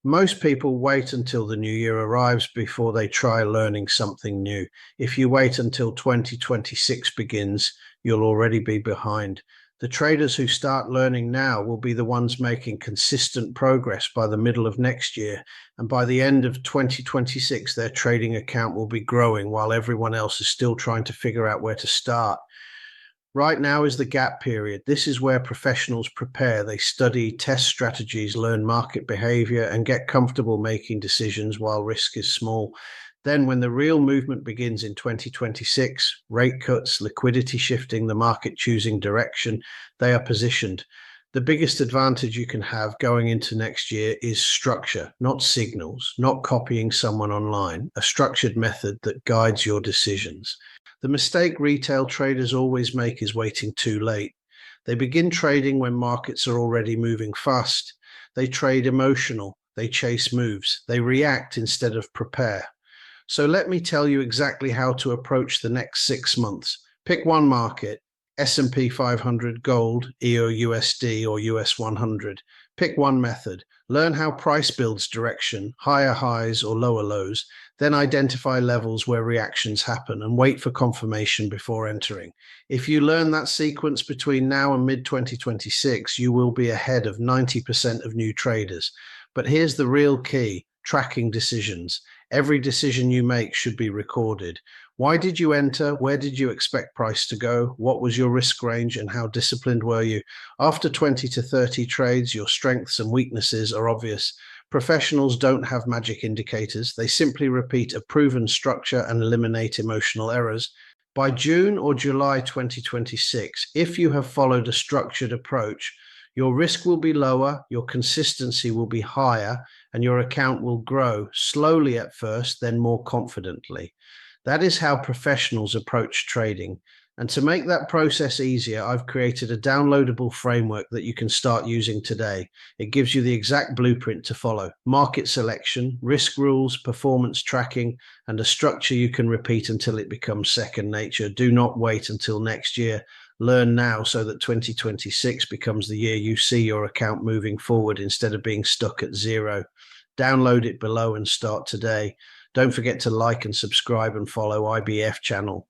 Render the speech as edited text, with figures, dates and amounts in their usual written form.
Most people wait until the new year arrives before they try learning something new. If you wait until 2026 begins, you'll already be behind. The traders who start learning now will be the ones making consistent progress by the middle of next year. And by the end of 2026, their trading account will be growing while everyone else is still trying to figure out where to start. Right now is the gap period. This is where professionals prepare. They study, test strategies, learn market behavior, and get comfortable making decisions while risk is small. Then, when the real movement begins in 2026, rate cuts, liquidity shifting, the market choosing direction, they are positioned. The biggest advantage you can have going into next year is structure, not signals, not copying someone online, a structured method that guides your decisions. The mistake retail traders always make is waiting too late. They begin trading when markets are already moving fast. They trade emotional. They chase moves. They react instead of prepare. So let me tell you exactly how to approach the next 6 months. Pick one market, S&P 500, gold, EURUSD or US 100. Pick one method. Learn how price builds direction, higher highs or lower lows, then identify levels where reactions happen and wait for confirmation before entering. If you learn that sequence between now and mid-2026, you will be ahead of 90% of new traders. But here's the real key: tracking decisions. Every decision you make should be recorded. Why did you enter? Where did you expect price to go? What was your risk range and how disciplined were you? After 20 to 30 trades, your strengths and weaknesses are obvious. Professionals don't have magic indicators. They simply repeat a proven structure and eliminate emotional errors. By June or July 2026, if you have followed a structured approach, your risk will be lower, your consistency will be higher, and your account will grow slowly at first, then more confidently. That is how professionals approach trading. And to make that process easier, I've created a downloadable framework that you can start using today. It gives you the exact blueprint to follow: market selection, risk rules, performance tracking, and a structure you can repeat until it becomes second nature. Do not wait until next year. Learn now so that 2026 becomes the year you see your account moving forward instead of being stuck at zero. Download it below and start today. Don't forget to like and subscribe and follow IBF channel.